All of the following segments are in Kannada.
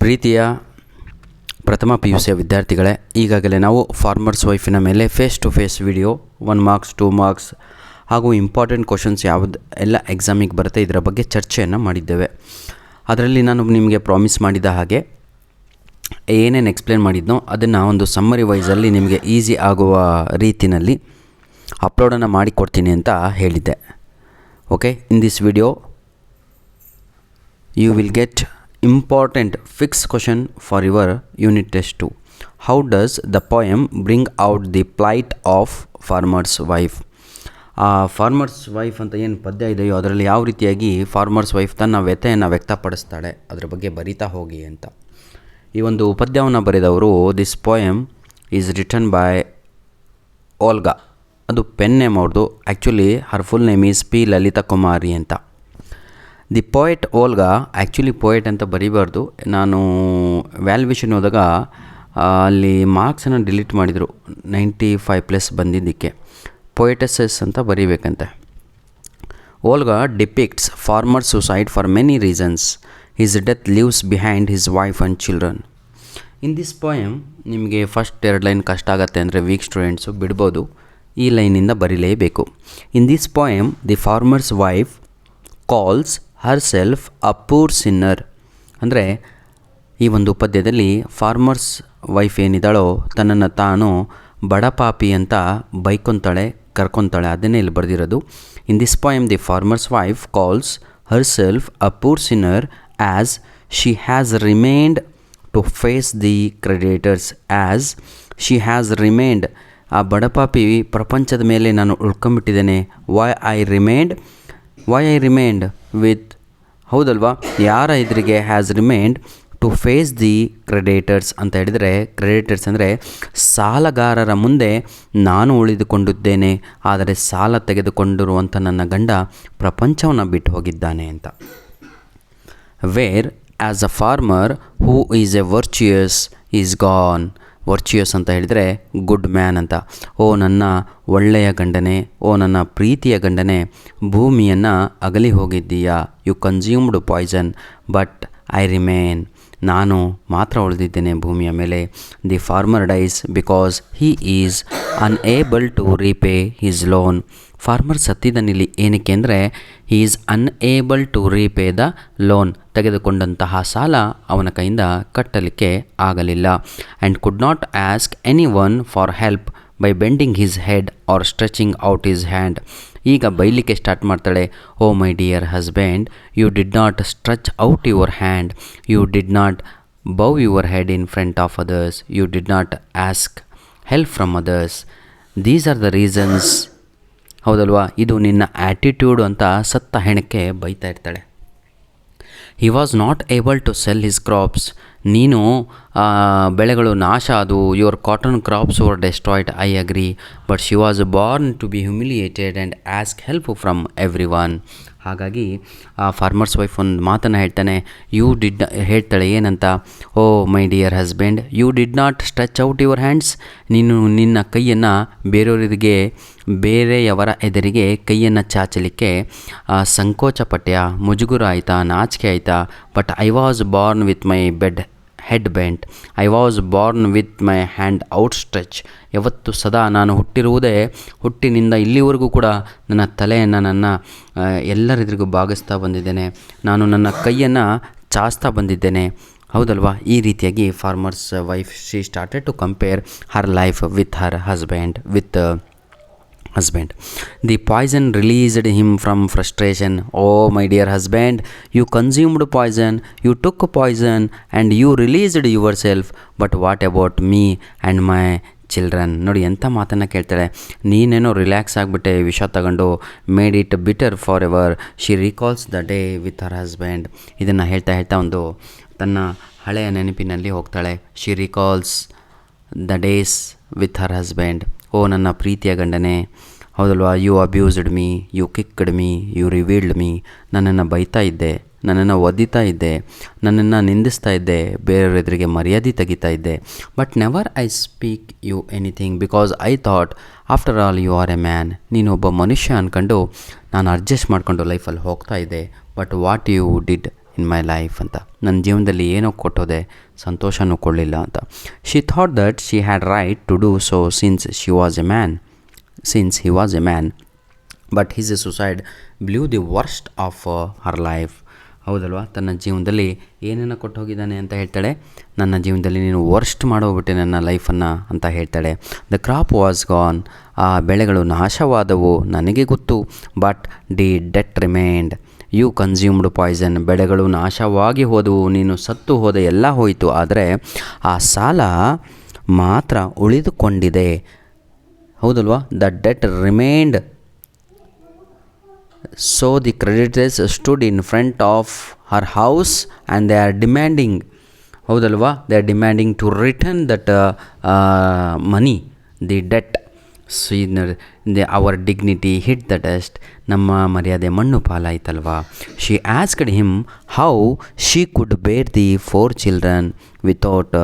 ಪ್ರೀತಿಯ ಪ್ರಥಮ PUC ವಿದ್ಯಾರ್ಥಿಗಳೇ, ಈಗಾಗಲೇ ನಾವು ಫಾರ್ಮರ್ಸ್ ವೈಫಿನ ಮೇಲೆ face to face video 1 marks 2 marks ಹಾಗೂ ಇಂಪಾರ್ಟೆಂಟ್ ಕ್ವಶನ್ಸ್ ಯಾವುದು ಎಲ್ಲ ಎಕ್ಸಾಮಿಗೆ ಬರುತ್ತೆ ಇದರ ಬಗ್ಗೆ ಚರ್ಚೆಯನ್ನು ಮಾಡಿದ್ದೇವೆ. ಅದರಲ್ಲಿ ನಾನು ನಿಮಗೆ ಪ್ರಾಮಿಸ್ ಮಾಡಿದ ಹಾಗೆ ಏನೇನು ಎಕ್ಸ್ಪ್ಲೇನ್ ಮಾಡಿದ್ನೋ ಅದನ್ನು ಒಂದು ಸಮ್ಮರಿ ವೈಸಲ್ಲಿ ನಿಮಗೆ ಈಸಿ ಆಗುವ ರೀತಿಯಲ್ಲಿ ಅಪ್ಲೋಡನ್ನು ಮಾಡಿಕೊಡ್ತೀನಿ ಅಂತ ಹೇಳಿದ್ದೆ. Okay, in this video you will get important fixed question for your unit test 2. How does the poem bring out the plight of farmer's wife? Farmers wife ಅಂತ ಏನು ಪದ್ಯ ಇದೆಯೋ ಅದರಲ್ಲಿ ಯಾವ ರೀತಿಯಾಗಿ ಫಾರ್ಮರ್ಸ್ ವೈಫ್ ತನ್ನ ವ್ಯಥೆಯನ್ನು ವ್ಯಕ್ತಪಡಿಸ್ತಾಳೆ ಅದರ ಬಗ್ಗೆ ಬರಿತಾ ಹೋಗಿ ಅಂತ. ಈ ಒಂದು ಪದ್ಯವನ್ನು ಬರೆದವರು this poem is written by Olga. ಅದು ಪೆನ್ ನೇಮ್ ಅವ್ರದ್ದು. Actually her full name is P Lalita Kumari ಅಂತ. The poet Olga, actually poet ಅಂತ ಬರೀಬಾರ್ದು. ನಾನು ವ್ಯಾಲ್ಯೂಯೇಷನ್ ಹೋದಾಗ ಅಲ್ಲಿ ಮಾರ್ಕ್ಸನ್ನು ಡಿಲೀಟ್ ಮಾಡಿದರು 95+ ಬಂದಿದ್ದಕ್ಕೆ. ಪೋಯೆಟಸಸ್ ಅಂತ ಬರೀಬೇಕಂತೆ. Olga depicts farmer suicide for many reasons. His death leaves behind his wife and children. In this poem ನಿಮಗೆ ಫಸ್ಟ್ 2 ಲೈನ್ ಕಷ್ಟ ಆಗುತ್ತೆ ಅಂದರೆ ವೀಕ್ ಸ್ಟೂಡೆಂಟ್ಸು ಬಿಡ್ಬೋದು. ಈ ಲೈನಿಂದ ಬರೀಲೇಬೇಕು. In this poem the farmer's wife calls herself a poor sinner. ಅಂದರೆ ಈ ಒಂದು ಪದ್ಯದಲ್ಲಿ ಫಾರ್ಮರ್ಸ್ ವೈಫ್ ಏನಿದ್ದಾಳೋ ತನ್ನನ್ನು ತಾನು ಬಡಪಾಪಿ ಅಂತ ಬೈಕೊತಾಳೆ, ಕರ್ಕೊತಾಳೆ. ಅದನ್ನೇ ಇಲ್ಲಿ ಬರೆದಿರೋದು. In this poem the farmer's wife calls herself a poor sinner as she has remained to face the creditors. As she has remained, ಆ ಬಡಪಾಪಿ ಪ್ರಪಂಚದ ಮೇಲೆ ನಾನು ಉಳ್ಕೊಂಬಿಟ್ಟಿದ್ದೇನೆ. ವೈ ಐ ರಿಮೈನ್ಡ್ ವಿತ್, ಹೌದಲ್ವಾ, ಯಾರ ಎದುರಿಗೆ has remained to face the creditors ಅಂತ ಹೇಳಿದರೆ, ಕ್ರೆಡಿಟರ್ಸ್ ಅಂದರೆ ಸಾಲಗಾರರ ಮುಂದೆ ನಾನು ಉಳಿದುಕೊಂಡಿದ್ದೇನೆ, ಆದರೆ ಸಾಲ ತೆಗೆದುಕೊಂಡಿರುವಂಥ ನನ್ನ ಗಂಡ ಪ್ರಪಂಚವನ್ನು ಬಿಟ್ಟು ಹೋಗಿದ್ದಾನೆ ಅಂತ. Where as a farmer who is a virtuous is gone. Virtuous ಅಂತ ಹೇಳಿದರೆ ಗುಡ್ ಮ್ಯಾನ್ ಅಂತ. ಓ ನನ್ನ ಒಳ್ಳೆಯ ಗಂಡನೇ, ಓ ನನ್ನ ಪ್ರೀತಿಯ ಗಂಡನೇ, ಭೂಮಿಯನ್ನು ಅಗಲಿ ಹೋಗಿದ್ದೀಯಾ. You consumed poison but I remain. ನಾನು ಮಾತ್ರ ಉಳಿದಿದ್ದೇನೆ ಭೂಮಿಯ ಮೇಲೆ. The farmer dies because he is unable to repay his loan. Farmer ಸತ್ತಿದನಿಲ್ಲಿ ಏನಕ್ಕೆ ಅಂದರೆ he is unable to repay the loan. ತೆಗೆದುಕೊಂಡಂತಹ ಸಾಲ ಅವನ ಕೈಯಿಂದ ಕಟ್ಟಲಿಕ್ಕೆ ಆಗಲಿಲ್ಲ. And could not ask any one for help by bending his head or stretching out his hand. ಈಗ ಬೈಲಿಕ್ಕೆ ಸ್ಟಾರ್ಟ್ ಮಾಡ್ತಾಳೆ. Oh my dear husband, you did not stretch out your hand, you did not bow your head in front of others, you did not ask help from others. These are the reasons. ಹೌದಲ್ವಾ, ಇದು ನಿನ್ನ ಆ್ಯಟಿಟ್ಯೂಡು ಅಂತ ಸತ್ತ ಹೆಣಕ್ಕೆ ಬೈತಾ ಇರ್ತಾಳೆ. He was not able to sell his crops. ನೀನು ಬೆಳೆಗಳು ನಾಶ ಆದವು. Your cotton crops were destroyed, I agree, but she was born to be humiliated and ask help from every one. ಹಾಗಾಗಿ ಆ ಫಾರ್ಮರ್ಸ್ ವೈಫ್ ಒಂದು ಮಾತನ್ನು ಹೇಳ್ತಾಳೆ ಏನಂತ, oh my dear husband, you did not stretch out your hands. ನೀನು ನಿನ್ನ ಕೈಯನ್ನು ಬೇರೆಯವರ ಎದುರಿಗೆ ಕೈಯನ್ನು ಚಾಚಲಿಕ್ಕೆ ಸಂಕೋಚ ಪಟ್ಯ, ಮುಜುಗುರ ಆಯಿತಾ, ನಾಚಿಕೆ ಆಯಿತಾ. But I was Born with my head bent, I was Born with my hand out stretch. ಯಾವತ್ತು ಸದಾ ನಾನು ಹುಟ್ಟಿನಿಂದ ಇಲ್ಲಿವರೆಗೂ ಕೂಡ ನನ್ನ ತಲೆಯನ್ನು ಎಲ್ಲರೆದುರಿಗೂ ಬಾಗಿಸ್ತಾ ಬಂದಿದ್ದೇನೆ. ನಾನು ನನ್ನ ಕೈಯನ್ನು ಚಾಚ್ತಾ ಬಂದಿದ್ದೇನೆ. ಹೌದಲ್ವಾ, ಈ ರೀತಿಯಾಗಿ farmers wife she started to compare her life with her husband. The poison released him from frustration. Oh my dear husband, you consumed poison, you took poison and you released yourself. But what about me and my children? ನೋಡಿ ಎಂಥ ಮಾತನ್ನು ಕೇಳ್ತಾಳೆ. ನೀನೇನೋ ರಿಲ್ಯಾಕ್ಸ್ ಆಗಿಬಿಟ್ಟೆ, ವಿಷ ತಗೊಂಡು made it bitter for ever. She recalls the day with her husband. ಇದನ್ನು ಹೇಳ್ತಾ ಒಂದು ತನ್ನ ಹಳೆಯ ನೆನಪಿನಲ್ಲಿ ಹೋಗ್ತಾಳೆ. She recalls the days with her husband. Oh ನನ್ನ ಪ್ರೀತಿಯ ಗಂಡನೇ, ಹೌದಲ್ವಾ, you abused me, you kicked me, you revealed me. ನನ್ನನ್ನು ಬೈತಾ ಇದ್ದೆ, ನನ್ನನ್ನು ಒದಿತಾ ಇದ್ದೆ, ನನ್ನನ್ನು ನಿಂದಿಸ್ತಾ ಇದ್ದೆ, ಬೇರೆಯವ್ರ ಎದುರಿಗೆ ಮರ್ಯಾದೆ ತೆಗಿತಾ ಇದ್ದೆ. But never I speak you anything because I thought after all you are a man. ನೀನು ಒಬ್ಬ ಮನುಷ್ಯ ಅಂದ್ಕೊಂಡು ನಾನು ಅಡ್ಜಸ್ಟ್ ಮಾಡಿಕೊಂಡು ಲೈಫಲ್ಲಿ ಹೋಗ್ತಾ ಇದ್ದೆ. But what you did in my life ಅಂತ. ನನ್ನ ಜೀವನದಲ್ಲಿ ಏನೋ ಕೊಟ್ಟೋದೆ, ಸಂತೋಷನೂ ಕೊಡಲಿಲ್ಲ ಅಂತ. She thought that she had right to do so since he was a man but his suicide blew the worst of her life. ಹೌದಲ್ವಾ, ತನ್ನ ಜೀವನದಲ್ಲಿ ಏನೇನೋ ಕೊಟ್ಟು ಹೋಗಿದ್ದಾನೆ ಅಂತ ಹೇಳ್ತಾಳೆ. ನನ್ನ ಜೀವನದಲ್ಲಿ ನೀನು ವರ್ಸ್ಟ್ ಮಾಡೋಗ್ಬಿಟ್ಟೆ ನನ್ನ ಲೈಫನ್ನು ಅಂತ ಹೇಳ್ತಾಳೆ. ದ ಕ್ರಾಪ್ ವಾಸ್ ಗಾನ್, ಆ ಬೆಳೆಗಳು ನಾಶವಾದವು ನನಗೆ ಗೊತ್ತು. But the debt remained, you consumed poison, ಬೆಳೆಗಳು ನಾಶವಾಗಿ ಹೋದವು, ನೀನು ಸತ್ತು ಹೋದ, ಎಲ್ಲ ಹೋಯಿತು, ಆದರೆ ಆ ಸಾಲ ಮಾತ್ರ ಉಳಿದುಕೊಂಡಿದೆ. ಹೌದಲ್ವಾ, the debt remained. So the creditors stood in front of her house and they are demanding, ಹೌದಲ್ವಾ, they are demanding to return that money, the debt. So our dignity hit the dust, ನಮ್ಮ ಮರ್ಯಾದೆ ಮಣ್ಣು ಪಾಲಾಯ್ತಲ್ವಾ. She asked him how she could bear the 4 children without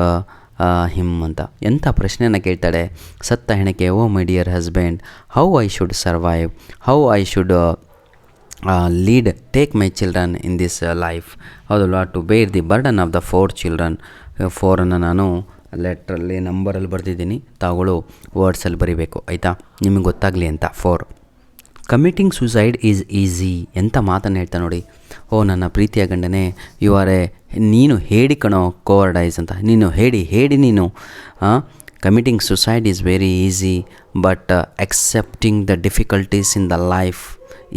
him ಅಂತ. ಎಂಥ ಪ್ರಶ್ನೆಯನ್ನು ಕೇಳ್ತಾಳೆ. ಸತ್ತ ಹೆಣಕ್ಕೆ, oh my dear husband, how I should survive, how I should lead, take my children in this life. ಹೌದಲ್ವಾ, to bear the burden of the 4 children. 4ಅನ್ನು ನಾನು ಲೆಟ್ರಲ್ಲಿ ನಂಬರಲ್ಲಿ ಬರೆದಿದ್ದೀನಿ, ತಾವುಗಳು ವರ್ಡ್ಸಲ್ಲಿ ಬರೀಬೇಕು, ಆಯಿತಾ, ನಿಮಗೆ ಗೊತ್ತಾಗಲಿ ಅಂತ. 4 ಕಮಿಟಿಂಗ್ ಸುಸೈಡ್ ಈಸ್ ಈಸಿ. ಎಂಥ ಮಾತನ್ನು ಹೇಳ್ತಾ ನೋಡಿ. ಓ ನನ್ನ ಪ್ರೀತಿಯ ಗಂಡನೇ, ಯು ಆರ್ ಎ, ನೀನು ಹೇಳಿ ಕಣೋ ಕೋವರ್ಡೈಸ್ ಅಂತ, ನೀನು ಹೇಳಿ ನೀನು. Committing suicide is very easy but accepting the difficulties in the life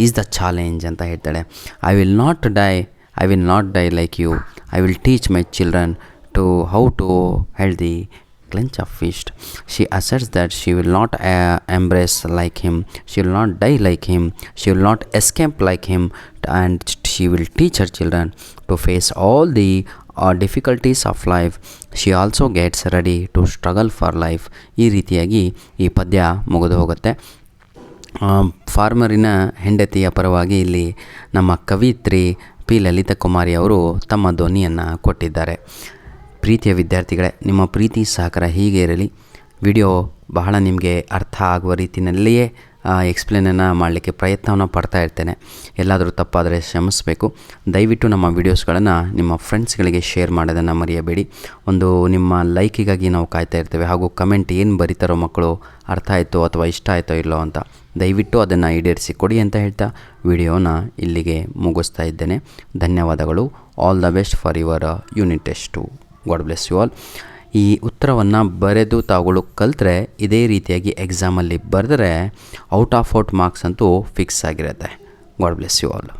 is the challenge ಅಂತ ಹೇಳ್ತಾಳೆ. I will not die like you. I will teach my children to how to hold the clench of fist. She asserts that she will not embrace like him, she will not die like him, she will not escape like him, and she will teach her children to face all the difficulties of life. She also gets ready to struggle for life. ಈ ರೀತಿಯಾಗಿ ಈ ಪದ್ಯ ಮುಗಿದು ಹೋಗುತ್ತೆ. ಫಾರ್ಮರಿನ ಹೆಂಡತಿಯ ಪರವಾಗಿ ಇಲ್ಲಿ ನಮ್ಮ ಕವಿತ್ರಿ ಪಿ ಲಲಿತಾ ಕುಮಾರಿ ಅವರು ತಮ್ಮ ಧ್ವನಿಯನ್ನು ಕೊಟ್ಟಿದ್ದಾರೆ. ಪ್ರೀತಿಯ ವಿದ್ಯಾರ್ಥಿಗಳೇ, ನಿಮ್ಮ ಪ್ರೀತಿ ಸಹಕಾರ ಹೀಗೆ ಇರಲಿ. ವಿಡಿಯೋ ಬಹಳ ನಿಮಗೆ ಅರ್ಥ ಆಗುವ ರೀತಿಯಲ್ಲಿಯೇ ಎಕ್ಸ್ಪ್ಲೇನನ್ನು ಮಾಡಲಿಕ್ಕೆ ಪ್ರಯತ್ನವನ್ನು ಪಡ್ತಾ ಇರ್ತೇನೆ. ಎಲ್ಲಾದರೂ ತಪ್ಪಾದರೆ ಕ್ಷಮಿಸಬೇಕು. ದಯವಿಟ್ಟು ನಮ್ಮ ವೀಡಿಯೋಸ್ಗಳನ್ನು ನಿಮ್ಮ ಫ್ರೆಂಡ್ಸ್ಗಳಿಗೆ ಶೇರ್ ಮಾಡೋದನ್ನು ಮರೆಯಬೇಡಿ. ಒಂದು ನಿಮ್ಮ ಲೈಕಿಗಾಗಿ ನಾವು ಕಾಯ್ತಾ ಇರ್ತೇವೆ, ಹಾಗೂ ಕಮೆಂಟ್ ಏನು ಬರೀತಾರೋ ಮಕ್ಕಳು, ಅರ್ಥ ಆಯಿತೋ ಅಥವಾ ಇಷ್ಟ ಆಯಿತೋ ಇಲ್ಲೋ ಅಂತ, ದಯವಿಟ್ಟು ಅದನ್ನು ಈಡೇರಿಸಿ ಕೊಡಿ ಅಂತ ಹೇಳ್ತಾ ವಿಡಿಯೋನ ಇಲ್ಲಿಗೆ ಮುಗಿಸ್ತಾ ಇದ್ದೇನೆ. ಧನ್ಯವಾದಗಳು. All the best for your unit test 2. God bless you all. ಈ ಉತ್ತರವನ್ನು ಬರೆದು ತಾವುಗಳು ಕಲಿತ್ರೆ ಇದೇ ರೀತಿಯಾಗಿ ಎಕ್ಸಾಮಲ್ಲಿ ಬರೆದ್ರೆ ಔಟ್ ಆಫ್ ಔಟ್ ಮಾರ್ಕ್ಸ್ ಅಂತೂ ಫಿಕ್ಸ್ ಆಗಿರುತ್ತೆ. God bless you all.